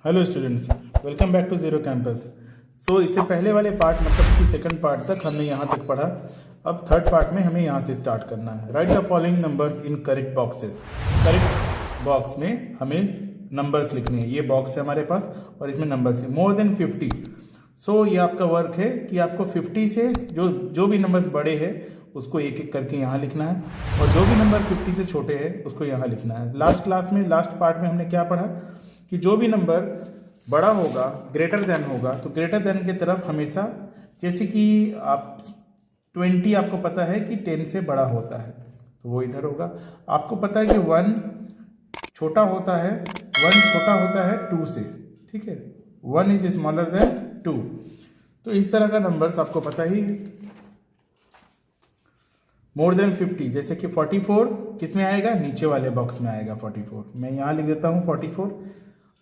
Hello students, welcome back to Zero Campus. So इससे पहले वाले पार्ट मतलब कि सेकंड पार्ट तक हमने यहाँ तक पढ़ा। अब थर्ड पार्ट में हमें यहाँ से स्टार्ट करना है। Write the following numbers in correct boxes. Correct box में हमें नंबर्स लिखने हैं। ये बॉक्स है हमारे पास और इसमें नंबर्स है मोर देन 50। सो ये आपका वर्क है कि आपको 50 से जो भी नंबर्स बड़े हैं उसको एक एक करके यहाँ लिखना है और जो भी नंबर 50 से छोटे हैं उसको यहाँ लिखना है। लास्ट क्लास में लास्ट पार्ट में हमने क्या पढ़ा कि जो भी नंबर बड़ा होगा ग्रेटर देन होगा तो ग्रेटर देन की तरफ हमेशा, जैसे कि आप 20 आपको पता है कि 10 से बड़ा होता है तो वो इधर होगा। आपको पता है कि 1 छोटा होता है 2 से, ठीक है। 1 इज स्मॉलर देन 2। तो इस तरह का नंबर्स आपको पता ही है। मोर देन 50 जैसे कि 44 किस में आएगा, नीचे वाले बॉक्स में आएगा 44। मैं यहाँ लिख देता हूँ 44।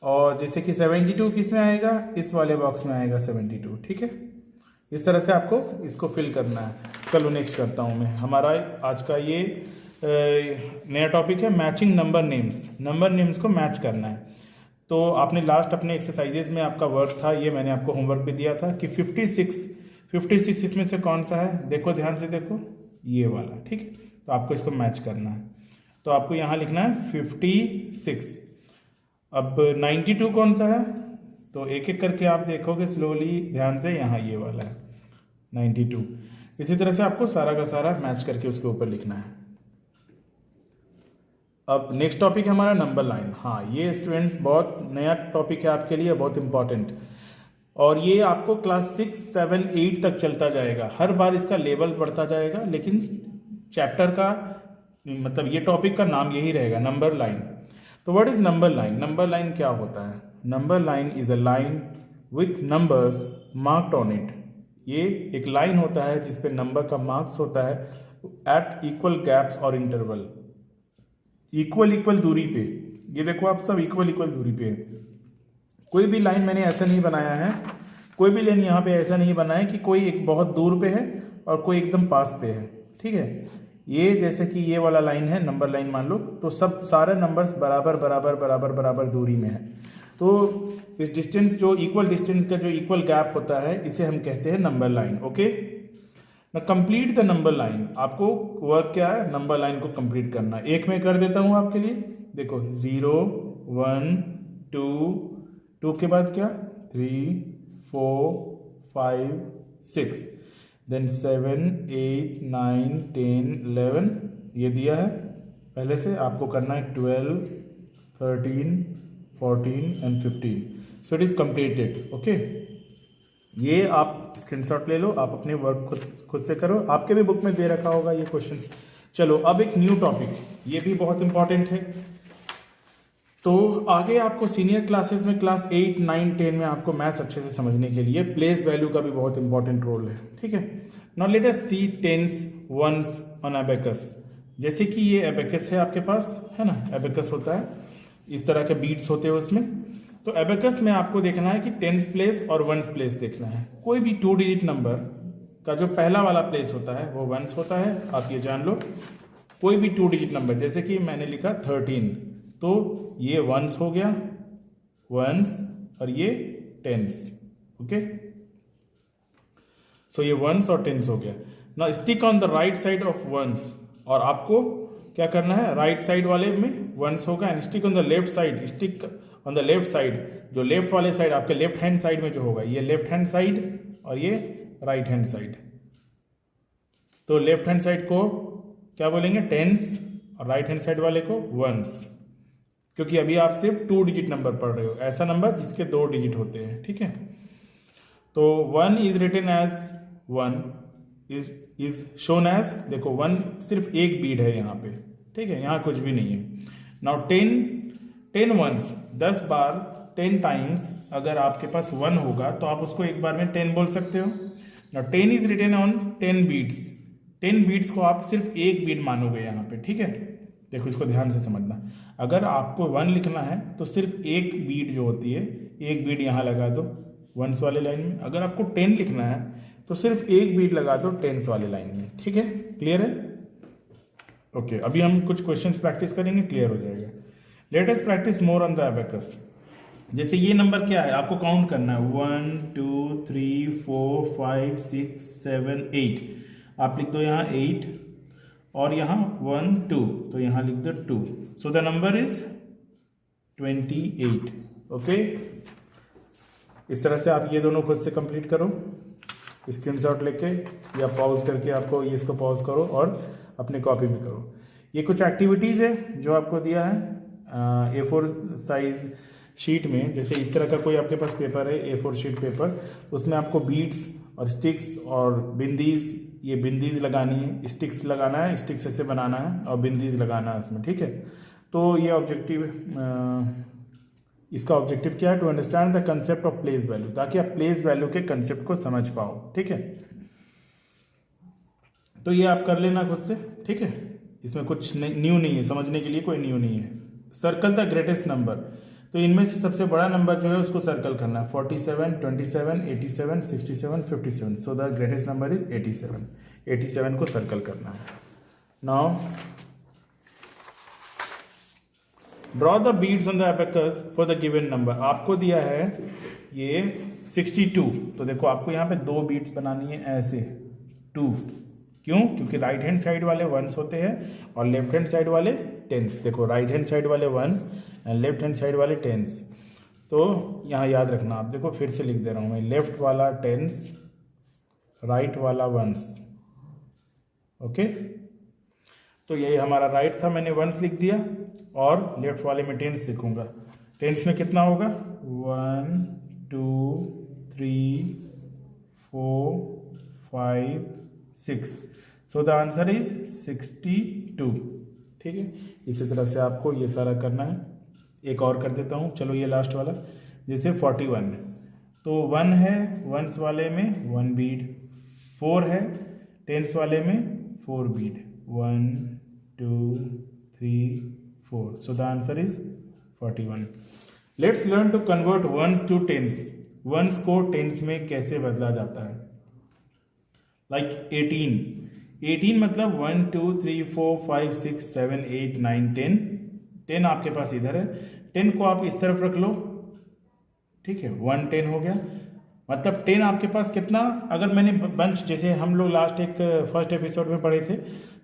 और जैसे कि 72 किस में आएगा, इस वाले बॉक्स में आएगा 72, ठीक है। इस तरह से आपको इसको फिल करना है। चलो नेक्स्ट करता हूँ मैं। हमारा आज का ये नया टॉपिक है matching number names. Number names को मैच करना है। तो आपने लास्ट अपने एक्सरसाइजेज में आपका वर्क था, ये मैंने आपको होमवर्क भी दिया था कि 56 इसमें से कौन सा है, देखो ध्यान से देखो, ये वाला, ठीक है। तो आपको इसको मैच करना है। तो आपको यहाँ लिखना है 56। अब 92 कौन सा है, तो एक एक करके आप देखोगे स्लोली ध्यान से, यहाँ ये वाला है 92। इसी तरह से आपको सारा का सारा मैच करके उसके ऊपर लिखना है। अब नेक्स्ट टॉपिक है हमारा नंबर लाइन। हाँ, ये स्टूडेंट्स बहुत नया टॉपिक है आपके लिए, बहुत इंपॉर्टेंट। और ये आपको क्लास 6, 7, 8 तक चलता जाएगा। हर बार इसका लेवल बढ़ता जाएगा, लेकिन चैप्टर का मतलब ये टॉपिक का नाम यही रहेगा, नंबर लाइन। तो what is number line? Number line क्या होता है? Number line is a line with numbers marked on it. ये एक लाइन होता है जिसपे नंबर का मार्क्स होता है एट इक्वल गैप्स और इंटरवल, इक्वल दूरी पे। ये देखो आप सब इक्वल दूरी पे है। कोई भी लाइन मैंने ऐसा नहीं बनाया है, कोई भी लाइन यहाँ पे ऐसा नहीं बना है कि कोई एक बहुत दूर पे है और कोई एकदम पास पे है, ठीक है। ये जैसे कि ये वाला लाइन है नंबर लाइन मान लो, तो सब सारे नंबर्स बराबर दूरी में है। तो इस डिस्टेंस जो इक्वल डिस्टेंस का जो इक्वल गैप होता है इसे हम कहते हैं नंबर लाइन। ओके, ना कंप्लीट द नंबर लाइन। आपको वर्क क्या है, नंबर लाइन को कंप्लीट करना। एक में कर देता हूं आपके लिए, देखो 0, 1, 2 के बाद क्या 3, 4, 5, 6, देन 7, 8, 9, 10, 11 ये दिया है पहले से। आपको करना है 12, 13, 14 and 15। So it is completed. Okay, ये आप स्क्रीनशॉट ले लो, आप अपने वर्क खुद से करो, आपके भी बुक में दे रखा होगा ये क्वेश्चंस। चलो अब एक न्यू टॉपिक, ये भी बहुत इंपॉर्टेंट है। तो आगे आपको सीनियर क्लासेस में क्लास 8, 9, 10 में आपको मैथ्स अच्छे से समझने के लिए प्लेस वैल्यू का भी बहुत इंपॉर्टेंट रोल है, ठीक है। Now let us see tens ones on abacus. जैसे कि ये एबेकस है आपके पास, है ना, एबेकस होता है, इस तरह के बीट्स होते हैं उसमें। तो एबेकस में आपको देखना है कि टेंस प्लेस और वंस प्लेस देखना है। कोई भी 2 डिजिट नंबर का जो पहला वाला प्लेस होता है वो वंस होता है, आप ये जान लो। कोई भी 2 डिजिट नंबर, जैसे कि मैंने लिखा 13, तो ये वंस हो गया, वंस, और ये टेंस। ओके, सो ये वंस और टेंस हो गया। Now stick on the right side of ones, और आपको क्या करना है, राइट साइड वाले में वंस होगा, and stick on the left side, stick on the left side, जो लेफ्ट वाले साइड आपके लेफ्ट हैंड साइड में जो होगा, ये लेफ्ट हैंड साइड और ये राइट हैंड साइड। तो लेफ्ट हैंड साइड को क्या बोलेंगे, टेंस, और राइट हैंड साइड वाले को वंस, क्योंकि अभी आप सिर्फ 2 डिजिट नंबर पढ़ रहे हो, ऐसा नंबर जिसके 2 डिजिट होते हैं, ठीक है। तो 1 is written as 1 is shown as, देखो 1 सिर्फ एक बीट है यहाँ पे, ठीक है, यहाँ कुछ भी नहीं है। नाउ 10 वंस, 10 बार 10 टाइम्स अगर आपके पास 1 होगा तो आप उसको एक बार में 10 बोल सकते हो। Now 10 is written on 10 beads. 10 beads को आप सिर्फ एक बीट मानोगे यहाँ पे, ठीक है। देखो इसको ध्यान से समझना, अगर आपको 1 लिखना है तो सिर्फ एक बीट जो होती है, एक बीट यहाँ लगा दो वंस वाले लाइन में। अगर आपको 10 लिखना है तो सिर्फ एक बीट लगा दो टेंस वाले लाइन में, ठीक है। क्लियर है? ओके, अभी हम कुछ क्वेश्चंस प्रैक्टिस करेंगे, क्लियर हो जाएगा। Let us practice more on the abacus. जैसे ये नंबर क्या है आपको काउंट करना है, 1 2 3 4 5 6 7 8, आप लिख दो यहाँ 8 और यहाँ 1 2, तो यहाँ लिख दो 2, so the number is 28। Okay, इस तरह से आप ये दोनों खुद से कंप्लीट करो, स्क्रीनशॉट लेके या पॉज करके, आपको ये इसको पॉज करो और अपने कॉपी में करो। ये कुछ एक्टिविटीज़ है जो आपको दिया है A4 साइज शीट में। जैसे इस तरह का कोई आपके पास पेपर है A4 शीट पेपर, उसमें आपको बीड्स और स्टिक्स और बिंदीज, ये बिंदीज लगानी है, स्टिक्स लगाना है, स्टिक्स ऐसे बनाना है और बिंदीज लगाना है उसमें, ठीक है। तो ये ऑब्जेक्टिव, इसका ऑब्जेक्टिव क्या है, to understand the concept of place value, ताकि आप प्लेस वैल्यू के कंसेप्ट को समझ पाओ, ठीक है। तो ये आप कर लेना खुद से, ठीक है। इसमें कुछ न्यू नहीं है, समझने के लिए कोई न्यू नहीं है। सर्कल द ग्रेटेस्ट नंबर, तो इनमें से सबसे बड़ा नंबर जो है उसको सर्कल करना है, 47 27 87 67 57, so the greatest number is 87, 87 को सर्कल करना है। Now draw the beads on the abacus for the given number, आपको दिया है ये 62, तो देखो आपको यहाँ पे 2 बीड्स बनानी है ऐसे 2, क्यों, क्योंकि राइट हैंड साइड वाले वंस होते हैं और लेफ्ट हैंड साइड वाले टेंस। देखो राइट हैंड साइड वाले ones and left hand side वाले टेंस, तो यहाँ याद रखना आप। देखो फिर से लिख दे रहा हूँ मैं, लेफ्ट वाला टेंस, राइट वाला वंस, ओके। तो यही हमारा राइट था, मैंने वंस लिख दिया और लेफ्ट वाले में टेंस लिखूंगा। टेंस में कितना होगा, 1 2 3 4 5 6, सो द आंसर इज 62, ठीक है। इसी तरह से आपको ये सारा करना है। एक और कर देता हूँ, चलो ये लास्ट वाला, जैसे 41, तो 1 है वंस वाले में 1 बीड, 4 है टेंस वाले में 4 bead, 1 2 3 4, so the answer is 41। Let's learn to convert ones to tens, ones को टेंस में कैसे बदला जाता है। लाइक 18 मतलब 1 2 3 4 5 6 7 8 9 10, 10 आपके पास इधर है, 10 को आप इस तरफ रख लो, ठीक है, 1 10 हो गया। मतलब 10 आपके पास कितना, अगर मैंने बंच, जैसे हम लोग लास्ट एक फर्स्ट एपिसोड में पढ़े थे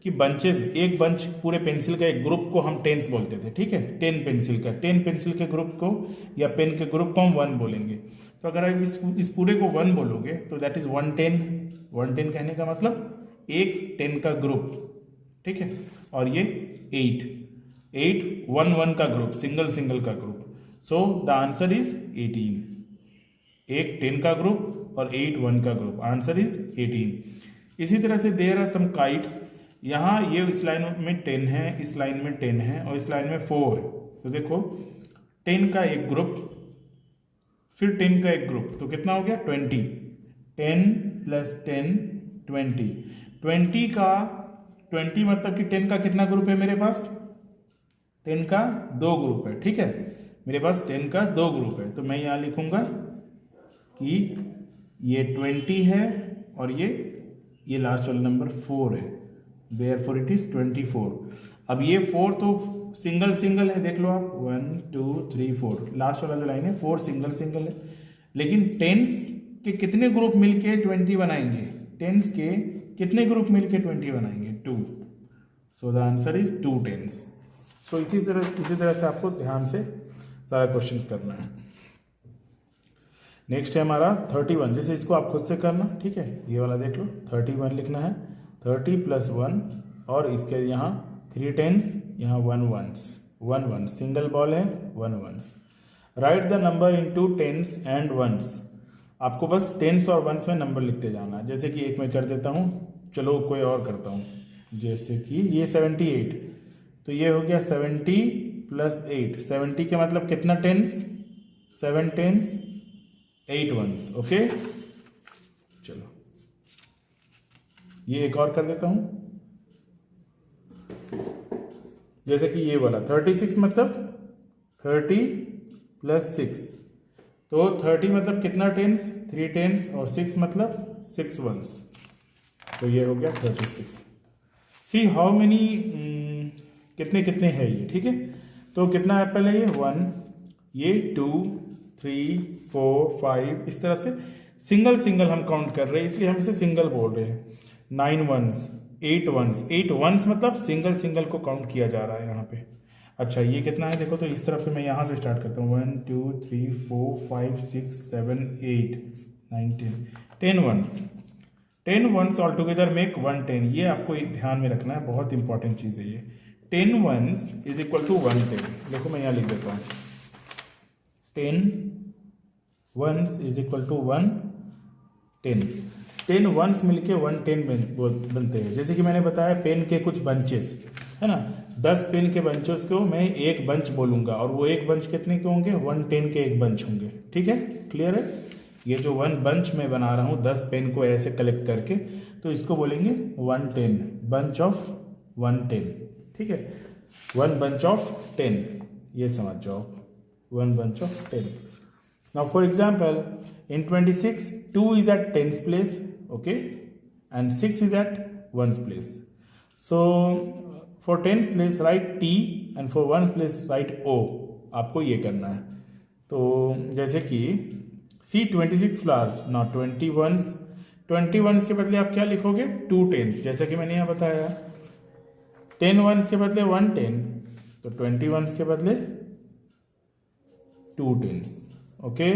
कि बंचेस, एक बंच पूरे पेंसिल का एक ग्रुप को हम टेंस बोलते थे, ठीक है, 10 पेंसिल का, 10 पेंसिल के ग्रुप को या पेन के ग्रुप को हम 1 बोलेंगे। तो अगर आप इस पूरे को 1 बोलोगे तो दैट इज 110, 110 कहने का मतलब एक 10 का ग्रुप, ठीक है, और ये 8 1 1 का ग्रुप, सिंगल का group, so the answer is 18, एक 10 का ग्रुप और 8 1 का ग्रुप, आंसर इज 18। इसी तरह से देयर आर सम काइट्स, यहाँ ये इस लाइन में 10 है, इस लाइन में 10 है और इस लाइन में 4 है, तो देखो 10 का एक ग्रुप, फिर 10 का एक ग्रुप, तो कितना हो गया 20, 10 + 10 20, 20 का 20 मतलब कि 10 का कितना ग्रुप है मेरे पास, 10 का 2 ग्रुप है, ठीक है, मेरे पास 10 का 2 ग्रुप है, तो मैं यहाँ लिखूंगा कि ये 20 है और ये लास्ट वाला नंबर 4 है, देयरफॉर इट इज 24। अब ये 4 तो सिंगल है, देख लो आप, 1 2 3 4, लास्ट वाला जो लाइन है 4 सिंगल है, लेकिन टेंस के कितने ग्रुप मिलके 20 बनाएंगे, टेंस के कितने ग्रुप मिलके 20 बनाएंगे, 2, so the answer is 2 tens. तो इसी तरह से आपको ध्यान से सारा क्वेश्चंस करना है। नेक्स्ट है हमारा 31, जैसे इसको आप खुद से करना, ठीक है, ये वाला देख लो, 31 लिखना है, 30 + 1 और इसके यहाँ 3 टेंस, यहाँ 1 1, सिंगल बॉल है 1 1। Write the number into tens and ones, आपको बस टेंस और वंस में नंबर लिखते जाना है। जैसे कि एक मैं कर देता हूँ, चलो कोई और करता हूँ, जैसे कि ये 78, तो ये हो गया 70 + 8, 70 के मतलब कितना टेंस, 7 टेंस 8 वंस, ओके। चलो ये एक और कर देता हूं, जैसे कि ये वाला 36 मतलब 30 + 6, तो 30 मतलब कितना टेंस, 3 टेंस और 6 मतलब 6 वंस, तो ये हो गया 36। सी हाउ मेनी, कितने है ये, ठीक है, तो कितना एप्पल है ये 1, ये 2, 3 4 5, इस तरह से सिंगल सिंगल हम काउंट कर रहे हैं, इसलिए हम इसे सिंगल बोल रहे हैं। 9 वंस, 8 वंस, 8 वंस मतलब सिंगल सिंगल को काउंट किया जा रहा है यहाँ पे। अच्छा ये कितना है देखो, तो इस तरफ से मैं यहाँ से स्टार्ट करता हूँ। 1 2 3 4 5 6 7 8 9 10 ones. 10 ones all together make 110। ये आपको एक ध्यान में रखना है, बहुत इंपॉर्टेंट चीज़ है ये। 10 वंस इज इक्वल टू 110। देखो मैं यहाँ लिख देता हूँ, 10 ones is equal to 110। 10 ones मिलके 110 बनते हैं। जैसे कि मैंने बताया पेन के कुछ बंचेस है ना, 10 पेन के बंचेस को मैं एक बंच बोलूंगा, और वो एक बंच कितने के होंगे, 110 के एक बंच होंगे। ठीक है, क्लियर है। ये जो 1 बंच मैं बना रहा हूँ 10 पेन को ऐसे कलेक्ट करके, तो इसको बोलेंगे 110, बंच ऑफ 110। ठीक है, 1 बंच ऑफ 10, ये समझ जाओ, 1 bunch of 10. Now for example, in 26, 2 is at 10's place, okay, and 6 is at 1's place. So for 10's place write T and for 1's place write O. आपको ये करना है। तो जैसे कि see 26 flowers, now 21s के बदले आप क्या लिखोगे, 2 10s, जैसा कि मैंने यहाँ बताया। 10 ones के बदले 110, तो 21s के बदले 2 10s, okay.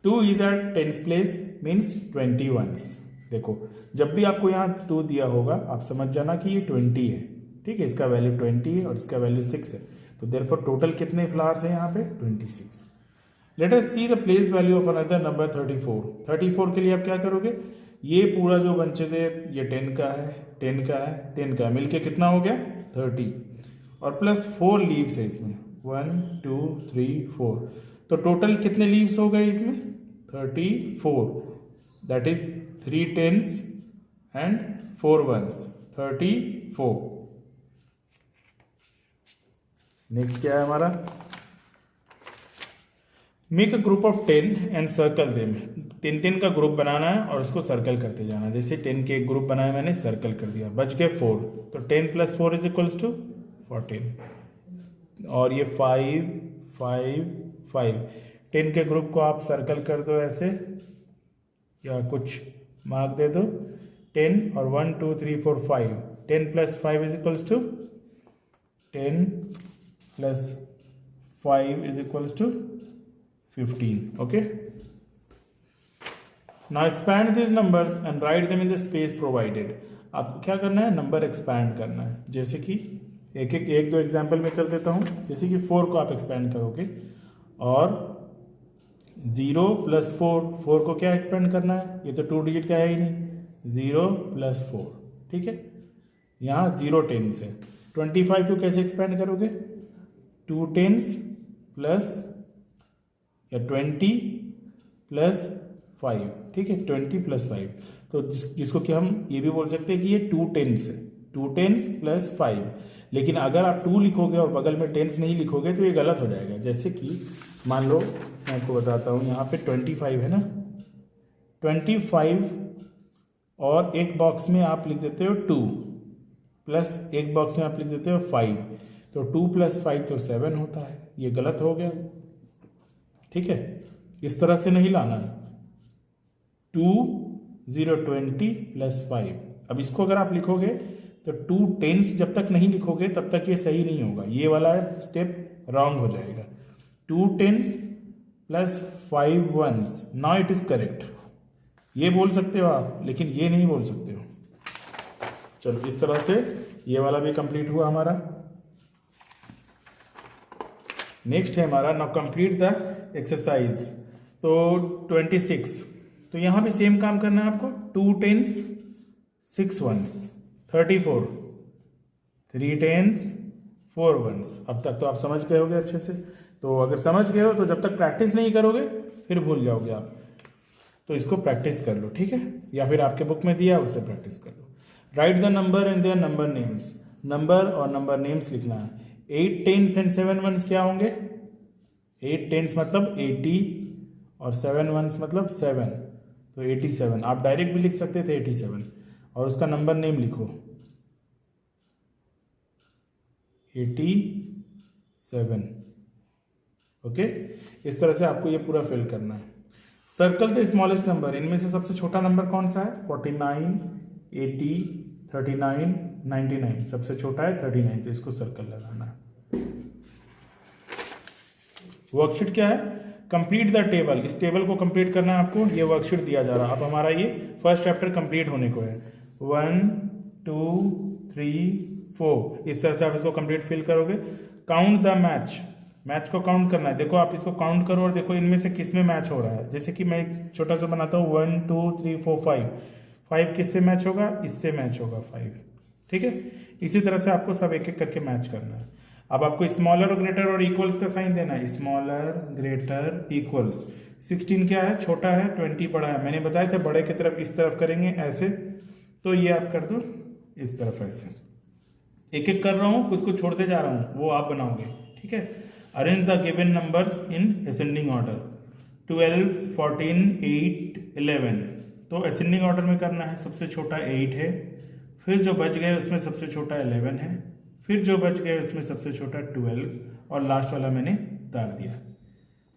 2 is at 10's place means 21s। देखो जब भी आपको यहाँ 2 दिया होगा आप समझ जाना कि ये 20 है। ठीक है, इसका वैल्यू 20 है और इसका वैल्यू 6 है, तो देयरफॉर टोटल कितने फ्लावर्स हैं यहाँ पे, 26। Late us see the place value of another number 34। 34 के लिए आप क्या करोगे, ये पूरा जो बंचेस है ये 10 का है, 10 का है, 10 का है, मिलके कितना हो गया 30, और प्लस 4 लीव्स है इसमें, 1 2 3 4, तो टोटल कितने लीव्स हो गए इसमें, 34। That is 3 10s and 4 1s, 34। Next क्या है हमारा, make a group of 10 and circle them. 10 का ग्रुप बनाना है और उसको सर्कल करते जाना है। जैसे 10 के एक ग्रुप बनाया मैंने, सर्कल कर दिया, बच गए 4, तो 10 + 4 इज इक्वल्स टू 14। और ये 5 5 5, 10 के ग्रुप को आप सर्कल कर दो ऐसे, या कुछ मार्क दे दो, 10 और 1 2 3 4 5, 10 + 5 is equals to 10 + 5 is equals to 15, okay. Now expand these numbers and write them in the space provided. आपको क्या करना है, नंबर एक्सपैंड करना है। जैसे कि एक दो एग्जाम्पल में कर देता हूँ। जैसे कि 4 को आप एक्सपैंड करोगे, और 0 + 4 को क्या एक्सपेंड करना है, ये तो 2 डिजिट का है ही नहीं, 0 + 4। ठीक है, यहाँ 0 10s है। 25 को कैसे एक्सपेंड करोगे, 2 10s प्लस या 20 + 5। ठीक है, 20 + 5, तो जिसको कि हम ये भी बोल सकते हैं कि ये 2 10s है, 2 10s + 5। लेकिन अगर आप 2 लिखोगे और बगल में 10s नहीं लिखोगे तो ये गलत हो जाएगा। जैसे कि मान लो मैं आपको बताता हूँ, यहाँ पे 25 है ना, 25, और एक बॉक्स में आप लिख देते हो 2, प्लस एक बॉक्स में आप लिख देते हो 5, तो 2 + 5 तो 7 होता है, ये गलत हो गया। ठीक है, इस तरह से नहीं लाना, 2 0 20 + 5। अब इसको अगर आप लिखोगे तो 2 10s जब तक नहीं लिखोगे तब तक ये सही नहीं होगा, ये वाला स्टेप रॉन्ग हो जाएगा। 2 10s + 5 1s, now it is correct. ये बोल सकते हो आप, लेकिन ये नहीं बोल सकते हो। चलो इस तरह से ये वाला भी कंप्लीट हुआ हमारा। नेक्स्ट है हमारा, नाउ कंप्लीट द एक्सरसाइज। तो 26, तो यहाँ भी सेम काम करना है आपको, 2 10s 6 1s, 34, 3 10s 4 1s। अब तक तो आप समझ गए होगे अच्छे से। तो अगर समझ गए हो तो जब तक प्रैक्टिस नहीं करोगे फिर भूल जाओगे आप, तो इसको प्रैक्टिस कर लो। ठीक है, या फिर आपके बुक में दिया उससे प्रैक्टिस कर लो। Write the number and their number names. Number और नंबर नेम्स लिखना है। 8 10s एंड 7 1s क्या होंगे, 8 10s मतलब 80 और 7 1s मतलब 7, तो 87। आप डायरेक्ट भी लिख सकते थे 87, और उसका नंबर नेम लिखो 87। ओके, इस तरह से आपको ये पूरा फिल करना है। सर्कल द स्मॉलेस्ट नंबर, इनमें से सबसे छोटा नंबर कौन सा है? 49, 80, 39, 99, सबसे छोटा है 39, तो इसको सर्कल लगाना है। वर्कशीट क्या है? कंप्लीट द टेबल, इस टेबल को कंप्लीट करना है आपको। ये वर्कशीट दिया जा रहा है, अब हमारा ये फर्स्ट चैप्टर कंप्लीट होने को है। 1, 2, 3, 4, इस तरह से आप इसको कंप्लीट फिल करोगे। काउंट द मैच, मैच को काउंट करना है। देखो आप इसको काउंट करो और देखो इनमें से किस में मैच हो रहा है। जैसे कि मैं एक छोटा सा बनाता हूँ, 1, 2, 3, 4, 5 किससे मैच होगा? इससे मैच होगा 5, ठीक है। इसी तरह से आपको सब एक एक करके मैच करना है। अब आपको स्मॉलर और ग्रेटर और इक्वल्स का साइन देना है। Smaller, greater, equals. 16 क्या है? छोटा है, 20 बड़ा है। मैंने बताया था बड़े की तरफ इस तरफ करेंगे ऐसे, तो ये आप कर दो इस तरफ ऐसे। एक एक कर रहा हूँ, कुछ कुछ छोड़ते जा रहा हूँ, वो आप बनाओगे, ठीक है। Arrange the given numbers in ascending order. 12, 14, 8, 11, तो असेंडिंग ऑर्डर में करना है। सबसे छोटा 8 है, फिर जो बच गए उसमें सबसे छोटा 11 है, फिर जो बच गए उसमें सबसे छोटा 12, और लास्ट वाला मैंने उतार दिया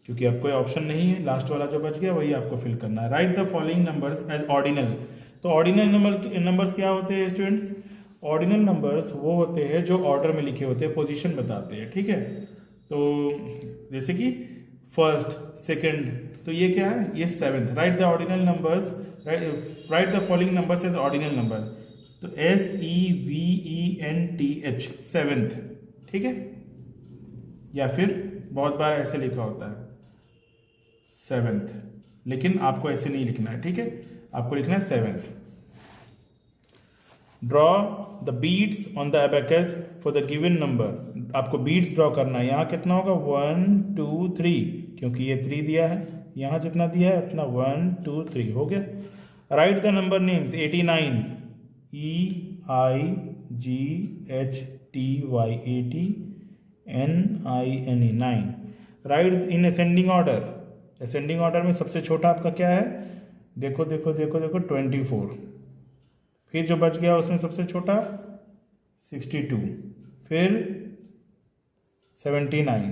क्योंकि अब कोई ऑप्शन नहीं है। लास्ट वाला जो बच गया वही आपको फिल करना है। Write the following numbers as ordinal. तो ऑर्डिनल नंबर्स क्या होते हैं स्टूडेंट्स? ऑर्डिनल नंबर्स वो होते हैं जो ऑर्डर में लिखे होते हैं, पोजीशन बताते हैं, ठीक है। तो जैसे कि फर्स्ट, सेकंड, तो ये क्या है? ये 7th। Write the ordinal numbers, write the following numbers as ordinal number. तो SEVENTH, 7th, ठीक है। या फिर बहुत बार ऐसे लिखा होता है 7th, लेकिन आपको ऐसे नहीं लिखना है, ठीक है। आपको लिखना है 7th। Draw the beads on the abacus for the given number. आपको बीट्स ड्रॉ करना है। यहाँ कितना होगा? 1, 2, 3, क्योंकि ये 3 दिया है। यहाँ जितना दिया है उतना 1, 2, 3 हो गया। Right the number names. 89, EIGHTY, 80, NINE, 9। Right in ascending order. Ascending order में सबसे छोटा आपका क्या है? देखो देखो देखो देखो 24, फिर जो बच गया उसमें सबसे छोटा 62, फिर 79,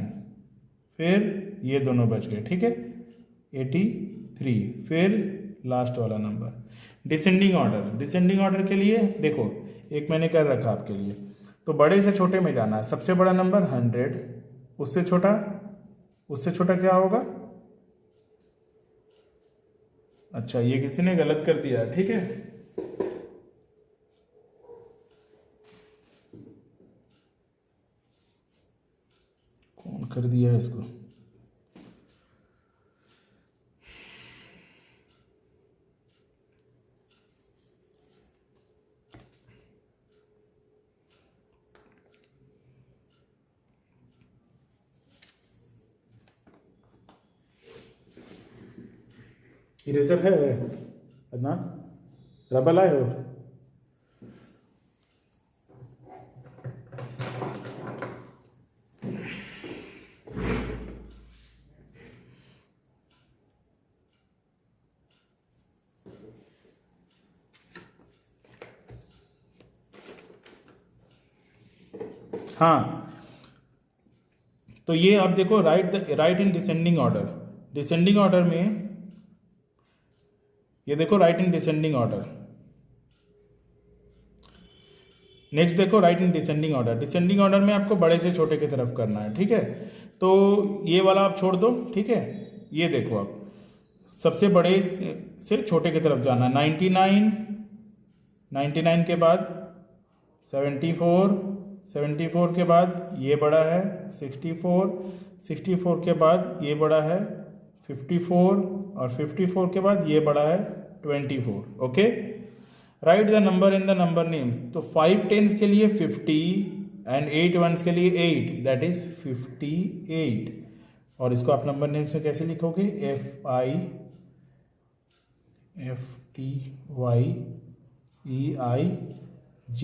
फिर ये दोनों बच गए, ठीक है, 83, फिर लास्ट वाला number. Descending order. Descending order के लिए देखो, एक मैंने कर रखा आपके लिए, तो बड़े से छोटे में जाना है। सबसे बड़ा नंबर 100, उससे छोटा क्या होगा? अच्छा, ये किसी ने गलत कर दिया, ठीक है। कौन कर दिया इसको? इरेजर है अदनान? रबर लाए हो? हाँ, तो ये आप देखो, write in descending order. Descending order में ये देखो, write in descending order. Next देखो, write in descending order. Descending order में आपको बड़े से छोटे की तरफ करना है, ठीक है। तो ये वाला आप छोड़ दो, ठीक है। ये देखो, आप सबसे बड़े से छोटे की तरफ जाना है। 99 के बाद 74 के बाद ये बड़ा है 64 के बाद ये बड़ा है 54, और 54 के बाद ये बड़ा है 24। Okay, right the number in the number names. तो 5 10s के लिए 50 एंड 8 1s के लिए 8, दैट इज 58। और इसको आप नंबर नेम्स में कैसे लिखोगे?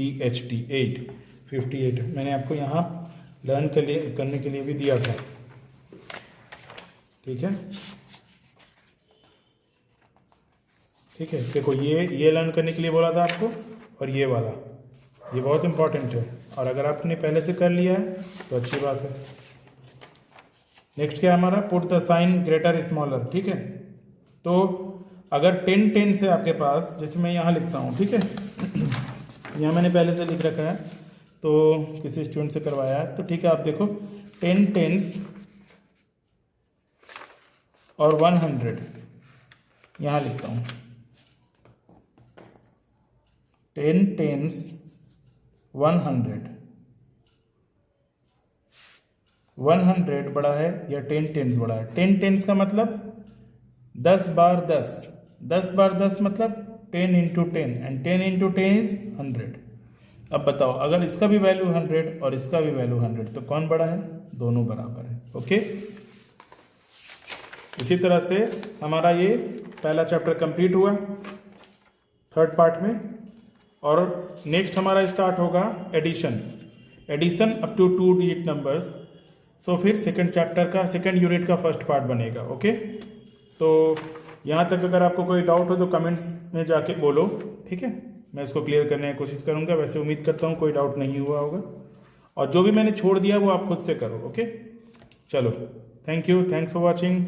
FIFTYEIGHT, 8, 58। मैंने आपको यहाँ लर्न करने के लिए भी दिया था, ठीक है। ठीक है, देखो ये लर्न करने के लिए बोला था आपको, और ये वाला, ये बहुत इंपॉर्टेंट है। और अगर आपने पहले से कर लिया है तो अच्छी बात है। नेक्स्ट क्या है हमारा, put the sign greater smaller, ठीक है। तो अगर 10 टेंस है आपके पास, जैसे मैं यहाँ लिखता हूँ, ठीक है, यहाँ मैंने पहले से लिख रखा है, तो किसी स्टूडेंट से करवाया है, तो ठीक है, आप देखो 10 टेंस और 100 यहाँ लिखता हूँ, 10 टेंस 100 बड़ा है या 10 टेंस बड़ा है। 10 टेंस का मतलब 10 बार 10, 10 बार 10 मतलब 10 इंटू 10, एंड 10 इंटू 10 इज 100। अब बताओ, अगर इसका भी वैल्यू 100 और इसका भी वैल्यू 100, तो कौन बड़ा है? दोनों बराबर है। ओके, इसी तरह से हमारा ये पहला चैप्टर कंप्लीट हुआ थर्ड पार्ट में, और नेक्स्ट हमारा स्टार्ट होगा addition, addition up to 2 digit numbers. So फिर सेकंड चैप्टर का सेकंड यूनिट का फर्स्ट पार्ट बनेगा। ओके, तो यहाँ तक अगर आपको कोई डाउट हो तो कमेंट्स में जाके बोलो, ठीक है, मैं इसको क्लियर करने की कोशिश करूँगा। वैसे उम्मीद करता हूँ कोई डाउट नहीं हुआ होगा, और जो भी मैंने छोड़ दिया वो आप खुद से करो। ओके, चलो, thank you, thanks for watching.